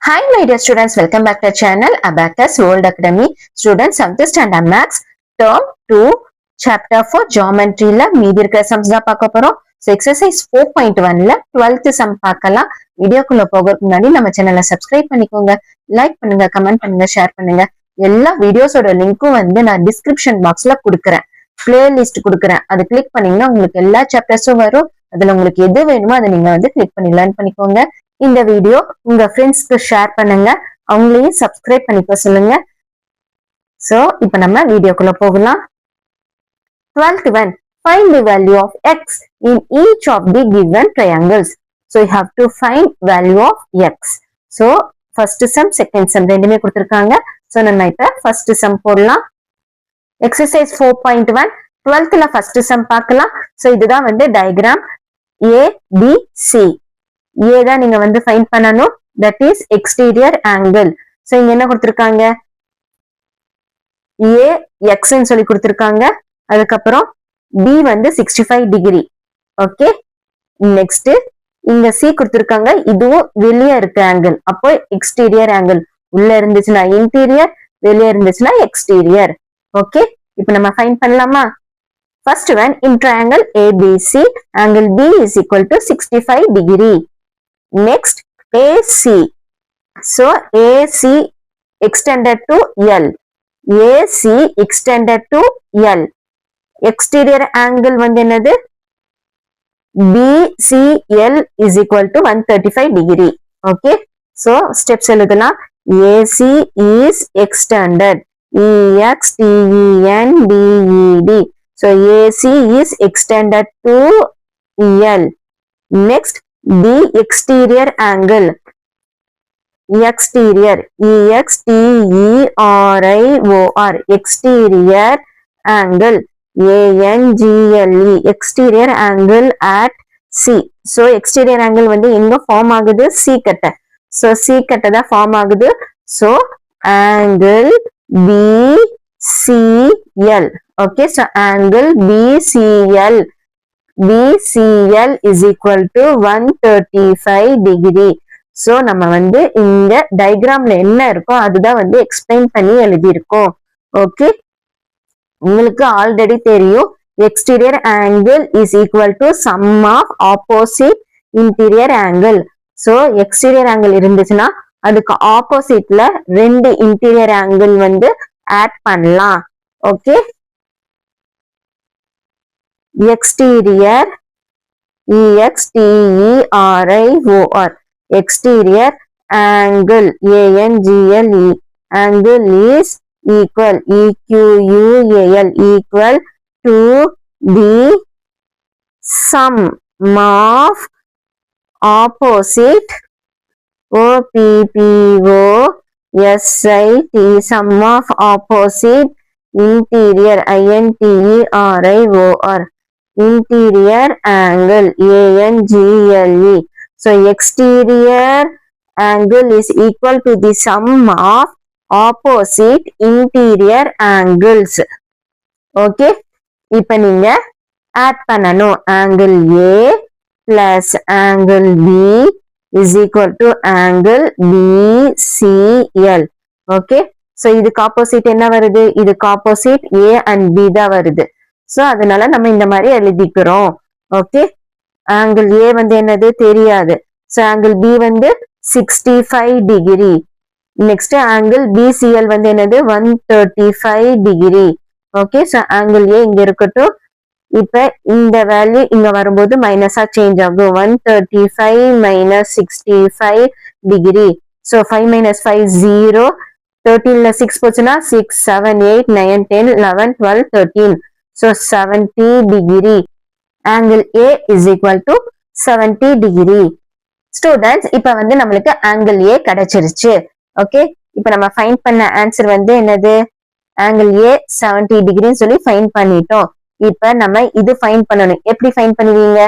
Hi my dear students, welcome back to our channel Abacus World Academy. Students, 7th standard maths term 2 chapter 4 geometry la மீதி இருக்கிற sums தான் பார்க்க போறோம். So exercise 4.1 ல 12th sum பார்க்கலாம். வீடியோக்குள்ள போகிறதுக்கு முன்னாடி நம்ம சேனலை சப்ஸ்கிரைப் பண்ணிக்கோங்க, லைக் பண்ணுங்க, கமெண்ட் பண்ணுங்க, ஷேர் பண்ணுங்க. எல்லா வீடியோஸோட லிங்க்கும் வந்து நான் டிஸ்கிரிப்ஷன் பாக்ஸ்ல கொடுக்குறேன், பிளேலிஸ்ட் கொடுக்குறேன். அது கிளிக் பண்ணீங்கன்னா உங்களுக்கு எல்லா சாப்டர்ஸும் வரும். அதுல உங்களுக்கு எது வேணுமோ அதை நீங்க வந்து கிளிக் பண்ணி லேர்ன் பண்ணிக்கோங்க. இந்த வீடியோ உங்க ஃப்ரெண்ட்ஸ்க்கு ஷேர் பண்ணுங்க, அவங்களையும் சப்ஸ்கிரைப் பண்ணிக்க சொல்லுங்க. சோ இப்போ நம்ம வீடியோக்குள்ள போகலாம். 12th one, find the value of x in each of the given triangles. So you have to find value of x. So first sum, second sum ரெண்டுமே கொடுத்திருக்காங்க. சோ நம்ம இப்ப first sum போடலாம். Exercise 4.1 12th ல first sum பார்க்கலாம். So இதுதான் வந்து diagram A B C. A தான் நீங்க வந்து ஃபைண்ட் பண்ணணும், that is exterior angle. So இங்க என்ன கொடுத்திருக்காங்க, A x ன்னு சொல்லி கொடுத்திருக்காங்க. அதுக்கப்புறம் B வந்து 65 டிகிரி. ஓகே, நெக்ஸ்ட் இங்க C கொடுத்திருக்காங்க, இதுவும் வெளியே இருக்க ஆங்கிள், அப்போ எக்ஸ்டீரியர் ஆங்கிள். உள்ள இருந்துச்சுன்னா இன்டீரியர், வெளியே இருந்துச்சுன்னா எக்ஸ்டீரியர். ஓகே, இப்போ நம்ம ஃபைண்ட் பண்ணலாமா? First one, in triangle ABC, angle B is equal to 65 degree. Next, AC. So, AC extended to L. AC extended to L. Exterior angle வந்து என்னது? BCL is equal to 135 degree. Okay. So, steps எழுதலாம். AC is extended. EXTENDED. So, AC is extended to L. Next, the exterior angle. Exterior. EXTERIOR. Exterior angle. ANGLE. Exterior angle at C. So, exterior angle வந்து எங்க form ஆகுது? C கட்ட. So, C கட்ட தான் form ஆகுது. So, angle BCL. Okay, so angle BCL. BCL is equal to 135 degree. So நம்ம வந்து இந்த டயகிராம்ல என்ன இருக்கோ அதுதான் வந்து எக்ஸ்பிளைன் பண்ணி எழுதியிருக்கோம். ஓகே, உங்களுக்கு ஆல்ரெடி தெரியும், exterior angle is equal to sum of opposite interior angle. So exterior angle இருந்துச்சுன்னா அதுக்கு ஆப்போசிட்ல ரெண்டு இன்டீரியர் ஆங்கிள் வந்து ஆட் பண்ணலாம். Okay, exterior, EXTERIOR, exterior angle, ANGLE, angle is equal, EQUAL, equal to the sum of opposite OPPOSIT, sum of opposite interior, INTERIOR, interior angle, ANGLE. So exterior angle is equal to the sum of opposite interior angles. Okay, இப்போ நீங்க add பண்ணணும். angle A plus angle B is equal to angle BCL. Okay, so இதுக்கு opposite என்ன வருது? இதுக்கு opposite A and B தான் வருது. So அதனால நம்ம இந்த மாதிரி எழுதிக்கிறோம். ஓகே, ஆங்கிள் ஏ வந்து என்னது தெரியாது. சோ ஆங்கிள் பி வந்து 65 டிகிரி. நெக்ஸ்ட் ஆங்கிள் பிசிஎல் வந்து என்னது 135 டிகிரி. ஓகே, சோ ஆங்கிள் ஏ இங்க இருக்கட்டும். இப்ப இந்த வேல்யூ இங்க வரும்போது மைனஸா சேஞ்ச் ஆகும். 135 மைனஸ் 65 டிகிரி. So 5 minus 5 0. 13ல 6 போச்சுன்னா 6 7 8 9 10 11 12 13. So 70 degree. Angle A is equal to 70 degree. Students, இப்ப வந்து நம்மளுக்கு angle A கிடைச்சிருச்சு. ஓகே, இப்ப நம்ம ஃபைண்ட் பண்ண ஆன்சர் வந்து என்னது? angle A 70 டிகிரின்னு சொல்லி ஃபைண்ட் பண்ணிட்டோம். இப்ப நம்ம இது ஃபைண்ட் பண்ணணும். எப்படி ஃபைண்ட் பண்ணுவீங்க?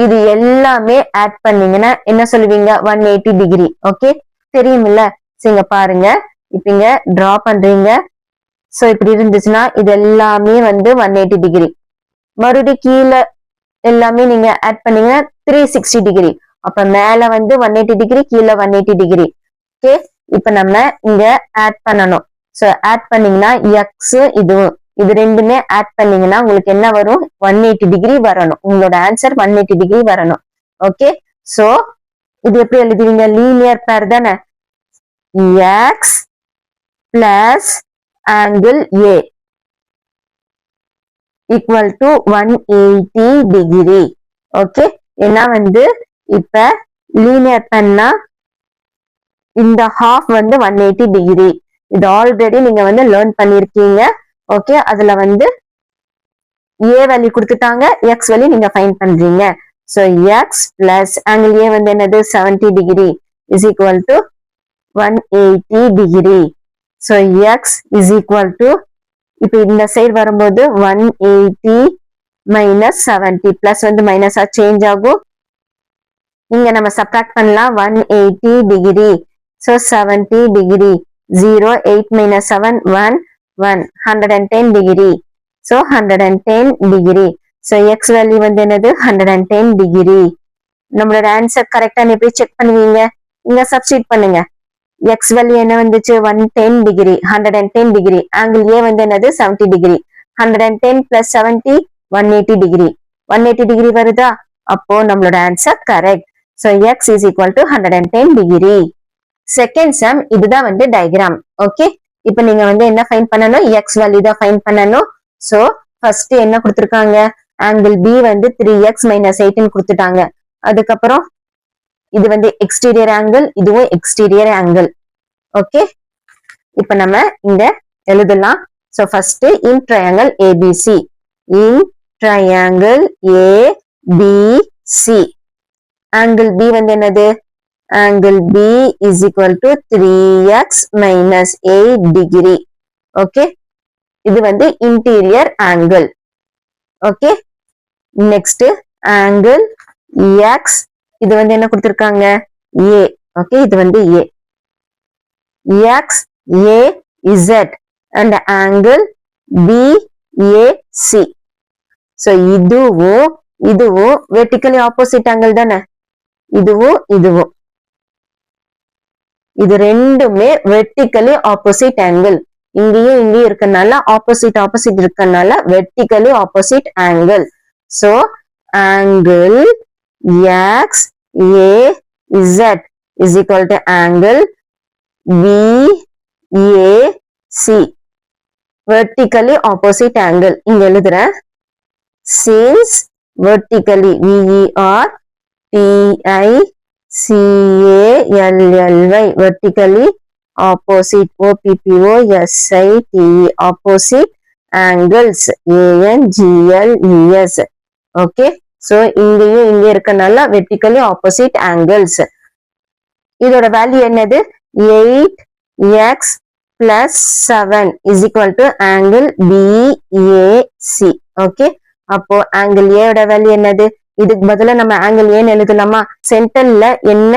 இது எல்லாமே ஆட் பண்ணீங்கன்னா என்ன சொல்லுவீங்க? 180 டிகிரி. ஓகே, தெரியுமில்ல? இங்க பாருங்க, இப்ப இங்க டிரா பண்றீங்க. சோ இப்படி இருந்துச்சுன்னா இது எல்லாமே வந்து 180 டிகிரி. மறுபடியும் கீழே எல்லாமே நீங்க ஆட் பண்ணீங்கன்னா 360 டிகிரி. அப்ப மேல வந்து 180 டிகிரி, கீழே 180 டிகிரி. ஓகே, இப்ப நம்ம இங்க ஆட் பண்ணணும். சோ ஆட் பண்ணீங்கன்னா எக்ஸ் இது ரெண்டுமே ஆட் பண்ணீங்கன்னா உங்களுக்கு என்ன வரும்? 180 டிகிரி வரணும். உங்களோட ஆன்சர் 180 டிகிரி வரணும். ஓகே, சோ இது எப்படி எழுதுவீங்க? லீனியர் பேர் தானே. X plus angle A equal to 180 degree. Okay, ஏன்னா வந்து இப்ப லீனியர் பண்ணா இந்த ஹாஃப் வந்து 180 டிகிரி. இது ஆல்ரெடி நீங்க வந்து லேர்ன் பண்ணிருக்கீங்க. ஓகே, அதுல வந்து ஏ வேல்யூ கொடுத்துட்டாங்க, எக்ஸ் வேல்யூ நீங்க ஃபைண்ட் பண்றீங்க. சோ எக்ஸ் பிளஸ் ஆங்கிள் ஏ வந்து என்னது? 70 degree is equal to 180 degree. So X is equal to, இப்ப இந்த சைடு வரும்போது 180 மைனஸ் 70, பிளஸ் வந்து மைனஸா சேஞ்ச் ஆகும். இங்க நம்ம சப்ட்ராக்ட் பண்ணலாம். 180 degree, so 70 degree, 0, 8 minus 7, 1, 1, 110 degree, so 110 degree. So x value வந்து என்னது? 110 degree. நம்மளோட ஆன்சர் கரெக்டா எப்படி செக் பண்ணுவீங்க? இங்க சப்ஸ்டிட் பண்ணுங்க. x வேல்யூ என்ன வந்துச்சு? 110 டிகிரி, 110 டிகிரி. ஆங்கிள் ஏ வந்து என்னது? 70 டிகிரி. 110 plus 70, 180 degree. 180 டிகிரி வருதா? அப்போ நம்மளோட answer correct. So x is equal to 110 degree. Second sum இதுதான் வந்து டயக்ராம். ஓகே, இப்போ நீங்க வந்து என்ன ஃபைண்ட் பண்ணணும்? எக்ஸ் வேல்யூ தான் ஃபைண்ட் பண்ணணும். சோ ஃபர்ஸ்ட் என்ன கொடுத்திருக்காங்க? ஆங்கிள் பி வந்து 3x மைனஸ் 8 கொடுத்துட்டாங்க. அதுக்கப்புறம் இது வந்து எக்ஸ்டீரியர் ஆங்கிள், இதுவும் எக்ஸ்டீரியர் ஆங்கிள். ஓகே, இப்ப நம்ம இங்க எழுதலாம். So first in triangle ABC, in triangle ABC angle B வந்து என்னது? angle B is equal to 3x minus 8 degree. Okay, இது வந்து interior angle. Okay, next angle X, இது வந்து என்ன கொடுத்திருக்காங்க? A. Okay, இது வந்து A. X, A, Z and angle BAC. So இதுவும் vertically opposite angle தானே. இதுவும் இது ரெண்டுமே வெர்டிகலி ஆப்போசிட் ஆங்கிள். இங்கேயும் இருக்கனால ஆப்போசிட் இருக்கனால vertically opposite angle. So angle X A Z is equal to angle BAC, vertically opposite angle. இங்க எழுதுறேன். Since vertically VER TI CALLY vertically opposite OPPOSITE opposite angles ANGLES. Okay, so இங்க இருக்கனால vertically opposite angles. இதோட value என்னது? 8x plus 7 is equal to angle BAC. Okay, அப்போ angle A ஓட value என்னது? இதுக்கு பதிலா நம்ம ஆங்கிள் ஏன்னு எழுதலாமா? சென்டர்ல என்ன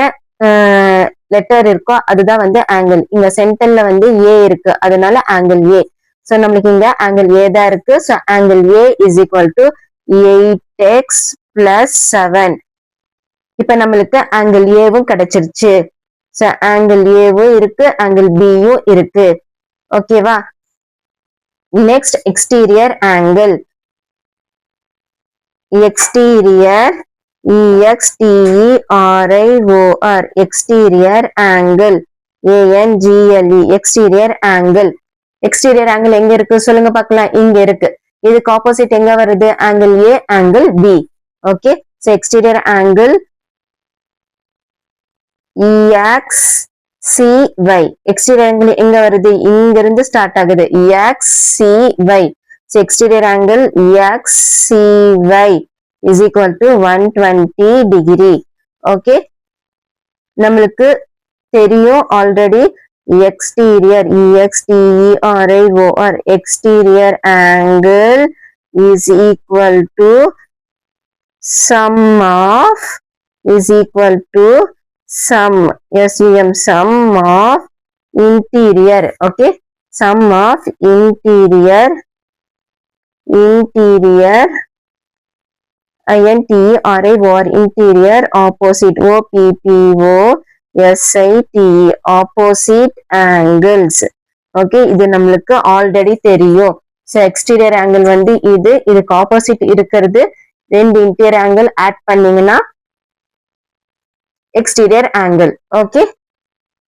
லெட்டர் இருக்கோ அதுதான் வந்து ஆங்கிள். இங்க சென்டர்ல வந்து ஏ இருக்கு, அதனால ஆங்கிள் ஏ. சோ நம்மளுக்கு இங்க ஆங்கிள் ஏ தான் இருக்கு. So angle A is equal to 8x plus 7. இப்ப நம்மளுக்கு ஆங்கிள் ஏவும் கிடைச்சிருச்சு. சோ ஆங்கிள் ஏவும் இருக்கு, ஆங்கிள் பியும் இருக்கு. ஓகேவா? Next exterior angle. Exterior EXTERIOR exterior angle ANGLE exterior angle. exterior angle எங்க இருக்கு சொல்லுங்க பார்க்கலாம். இங்க இருக்கு. இதுக்கு ஆப்போசிட் எங்க வருது? angle A, angle B. Okay, so exterior angle EXCY. exterior angle எங்க வருது? இங்க இருந்து ஸ்டார்ட் ஆகுது. EXCY. so exterior angle EXCY is equal to 120 degree. Okay, நம்மளுக்கு தெரியும் already exterior EXTERIOR exterior angle is equal to sum of sum of interior. Okay, sum of interior INTERIOR interior opposite OPPOSITE opposite angles. Okay, இது நம்மளுக்கு already தெரியும். So exterior angle வந்து இதுக்கு opposite இருக்கிறது. ரெண்டு interior angle add பண்ணீங்கன்னா exterior angle. Okay,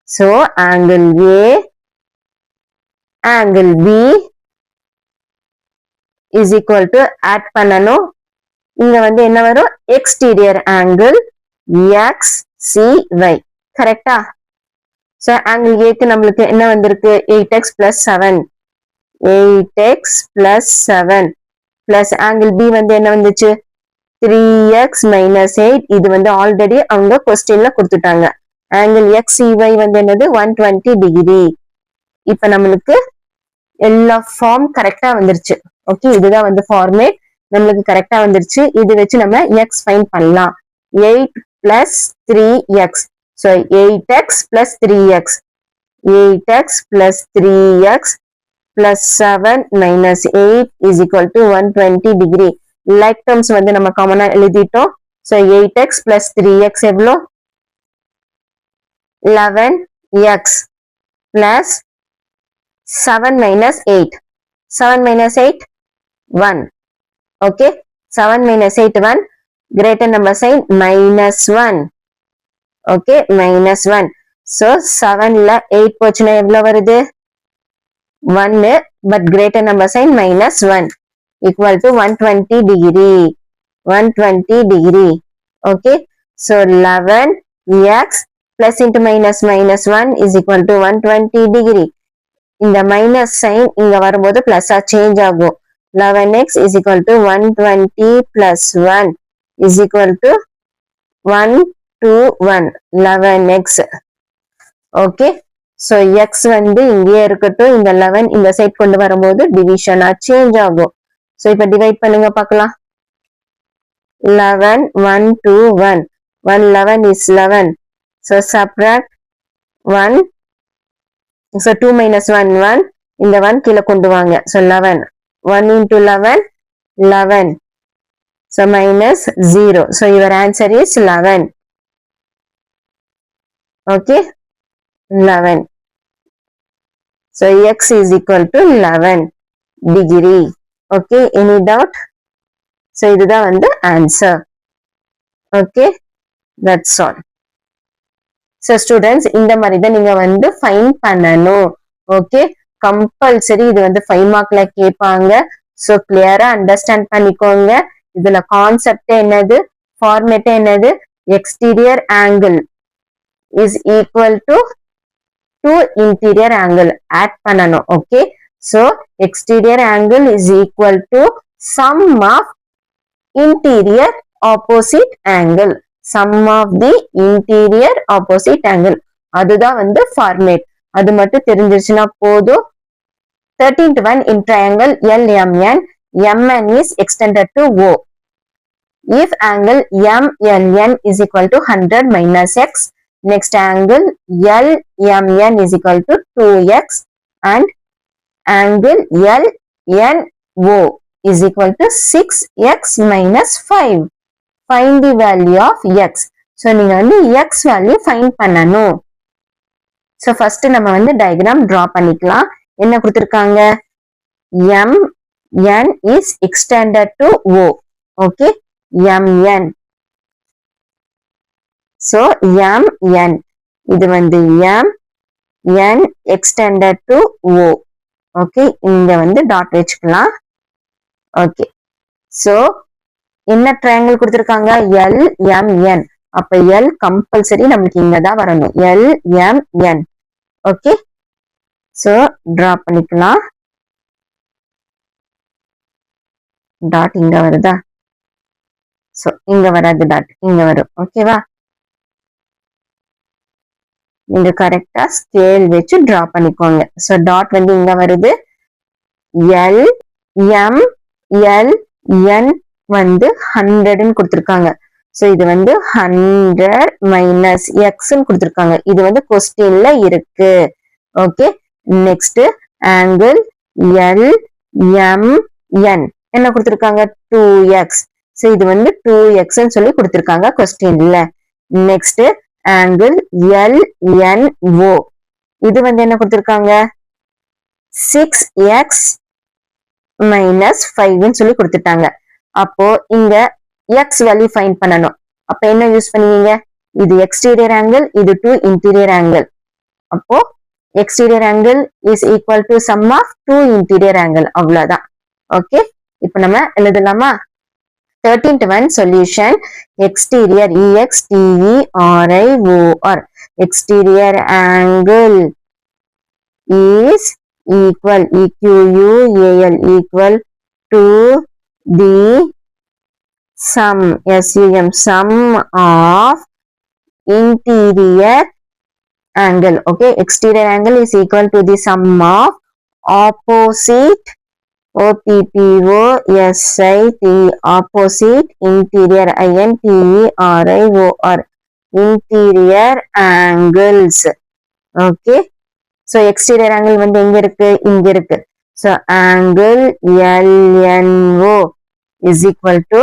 so angle A, angle B is equal to add பண்ணனும். இங்க வந்து என்ன வரும்? exterior angle XCY. கரெக்டா? so angle A க்கு நம்மளுக்கு என்ன வந்திருக்கு? 8x plus 7. 8x plus 7 plus angle B வந்து என்ன வந்துச்சு? 3x minus 8. இது வந்து ஆல்ரெடி அவங்க கொஸ்டின்ல கொடுத்துட்டாங்க. angle XCY வந்து என்னது? 120 degree. இப்ப நம்மளுக்கு எல்லா ஃபார்ம் கரெக்டா வந்துருச்சு. ஓகே, இதுதான் வந்து ஃபார்மேட் நம்மளுக்கு கரெக்டா வந்துருச்சு. இது வச்சு நம்ம x ஃபைண்ட் பண்ணலாம். 8 plus 3x. so 8x plus 3x. 8x plus 3x plus 7 minus 8 is equal to 120 degree. like terms வந்து நம்ம காமனா எழுதிட்டோம். so 8x plus 3x எவ்வளோ? 11x plus 7 minus 8. 7 minus 8 1. okay, 7 minus 8 1. greater number sign minus 1. okay, minus 1. so 7 ல 8 போச்சுனா எவ்வளோ வருது? 1. but greater number sign minus 1 equal to 120 degree. 120 degree. okay, so 11x plus into minus minus 1 is equal to 120 degree. இந்த minus sign இங்க வரும்போது பிளஸ்ஸா change ஆகும். 11x is equal to 120 plus 1 is equal to 121. 11x. Okay, so x வந்து இங்கே இருக்கட்டும். இந்த 11 இந்த side கொண்டு வரும்போது டிவிஷனா சேஞ்ச் ஆகும். so இப்ப டிவைட் பண்ணுங்க பார்க்கலாம். 11 1 2 1. 1 11 is 11. so subtract 1. so 2 minus 1 1. இந்த 1 கீழே கொண்டு வாங்க. so 11. 1 into 11 11. so minus 0. so your answer is 11. okay, 11. so x is equal to 11 degree. okay, any doubt? so இதுதான் வந்து answer. okay, that's all. so students, இந்த மாதிரி தான் நீங்க வந்து ஃபைண்ட் பண்ணணும். ஓகே, கம்பல்சரி இது வந்து 5 மார்க்ல கேட்பாங்க. so கிளியரா அண்டர்ஸ்டாண்ட் பண்ணிக்கோங்க. இதுல கான்செப்ட் என்னது, ஃபார்மேட் என்னது? Exterior angle is equal to interior angle add பண்ணணும். Okay, so exterior angle is equal to sum of interior opposite angle. sum of the interior opposite angle. அதுதான் வந்து ஃபார்மேட். அது மட்டும் தெரிஞ்சிருச்சுன்னா போதும். 13th one in triangle LMN, MN is extended to O. if angle MLN is equal to 100 minus x, next angle LMN is equal to 2x and angle LNO is equal to 6x minus 5. find the value of x. so நீங்க வந்து x value find பண்ணணும். so first நம்ம வந்து diagram draw பண்ணிக்கலாம். என்ன கொடுத்திருக்காங்க? MN is extended to O. okay, MN. so MN இது வந்து MN extended to O. okay, இங்க வந்து டாட் வச்சுக்கலாம். okay, so என்ன ட்ரையாங்கிள் கொடுத்திருக்காங்க? LMN. அப்ப L கம்பல்சரி நமக்கு இங்க தான் வரணும். LMN. ஓகே, சோ டிரா பண்ணிக்கலாம். டாட் இங்க வருதா? சோ இங்க வராது, டாட் இங்க வரும். ஓகேவா? நீங்க கரெக்டா ஸ்கேல் வச்சு டிரா பண்ணிக்கோங்க. சோ டாட் வந்து இங்க வருது. LMN வந்து 100 கொடுத்திருக்காங்க. சோ இது வந்து 100 மைனஸ் எக்ஸ் கொடுத்திருக்காங்க. இது வந்து கொஸ்டின்ல இருக்கு. ஓகே, நெக்ஸ்ட் ஆங்கிள் LMN என்ன கொடுத்திருக்காங்க? 2x. சோ இது வந்து 2x ன்னு சொல்லி கொடுத்திருக்காங்க கொஸ்டின்ல. நெக்ஸ்ட் ஆங்கிள் LNO, இது வந்து என்ன கொடுத்திருக்காங்க 6x minus 5 ன்னு சொல்லி கொடுத்துட்டாங்க. அப்போ இங்க x வேல்யூ ஃபைண்ட் பண்ணணும். அப்ப என்ன யூஸ் பண்ணுவீங்க, இது எக்ஸ்டீரியர் ஆங்கிள், இது டு இன்டீரியர் ஆங்கிள். அப்போ exterior angle is equal to sum of two interior angle, அவ்வளவுதான். ஓகே, இப்போ நம்ம எழுதலாமா? 13th one solution. Exterior EXTERIOR, exterior angle is equal EQUAL equal to the sum sum of interior angle. Okay, exterior angle is equal to the sum of opposite OPPOSIT opposite interior INTERIOR interior angles. Okay, so exterior angle வந்து எங்க இருக்கு, இங்க இருக்கு. So angle LNO is equal to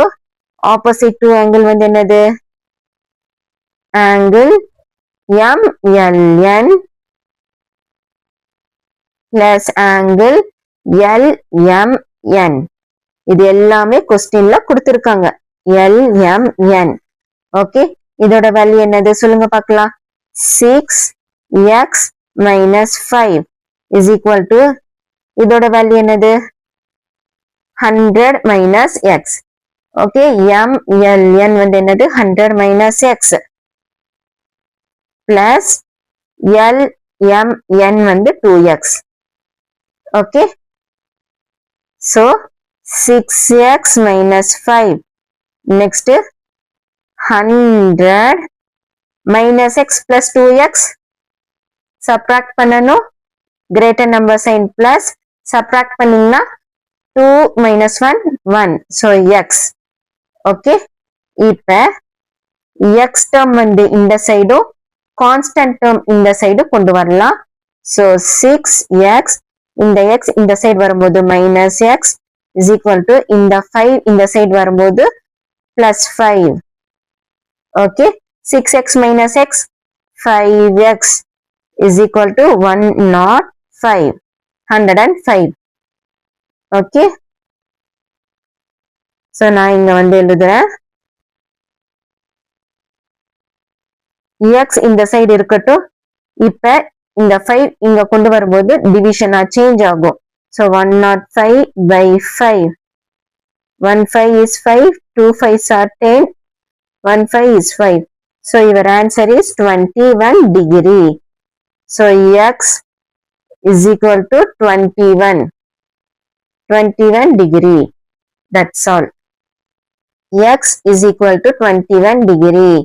opposite to angle வந்து என்னது, angle MLN plus angle LMN. இது எல்லாமே கொஸ்டின்ல கொடுத்திருக்காங்க. LMN. ஓகே, இதோட வேல்யூ என்னது சொல்லுங்க பார்க்கலாம். 6x minus 5 is equal to, இதோட வேல்யூ என்னது 100 minus x. ஓகே, MLN வந்து என்னது 100 minus x plus LMN வந்து 2x. okay, so 6x minus 5, next 100 minus x plus 2x, subtract பண்ணனும், greater number sign plus, subtract பண்ணீங்கன்னா 2 minus 1 1, so x. okay, இப்ப x term வந்து இந்த சைடும் கான்ஸ்டன்ட் டேர்ம் இந்த சைடு கொண்டு வரலாம். so 6x, இந்த x இந்த சைடு வரும்போது minus x is equal to இந்த 5 இந்த சைடு வரும்போது plus 5. okay, 6x minus x 5x is equal to 105, 105. okay, so நான் இங்க வந்து எழுதுறேன், x இந்த சைடு இருக்கட்டும். இப்ப இந்த 5 இங்க கொண்டு வரும்போது டிவிஷனா சேஞ்ச் ஆகும். so 105 by 5, 15 is 5, 2 5s are 10, 15 is 5. so your answer is 21 degree. so x is equal to 21 degree. that's all. x is equal to 21 degree.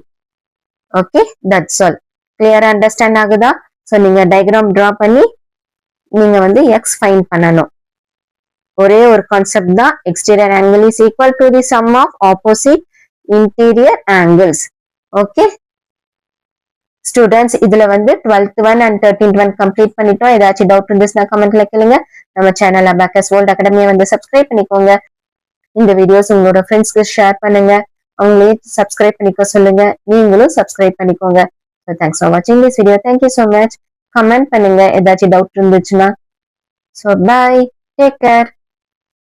okay, that's all. clear understand ஆகுதா? so நீங்க diagram draw பண்ணி நீங்க வந்து x find பண்ணனும். ஒரே ஒரு concept தான், exterior angle is equal to the sum of opposite interior angles. okay students, இதுல வந்து 12th one and 13th one complete பண்ணிட்டோம். ஏதாச்சும் டவுட் இருந்துச்சுன்னா கமெண்ட்ல கேளுங்க. நம்ம சேனல் அபாக்கஸ் வேர்ல்ட் அகாடமியை வந்து சப்ஸ்கிரைப் பண்ணிக்கோங்க. இந்த வீடியோஸ் உங்களோட ஃப்ரெண்ட்ஸ்க்கு ஷேர் பண்ணுங்க, அவங்களையும் சப்ஸ்கிரைப் பண்ணிக்க சொல்லுங்க, நீங்களும் சப்ஸ்கிரைப் பண்ணிக்கோங்க. so thanks for watching this video. thank you so much. Comment பண்ணுங்க ஏதாச்சும் டவுட் இருந்துச்சுன்னா. so bye, take care.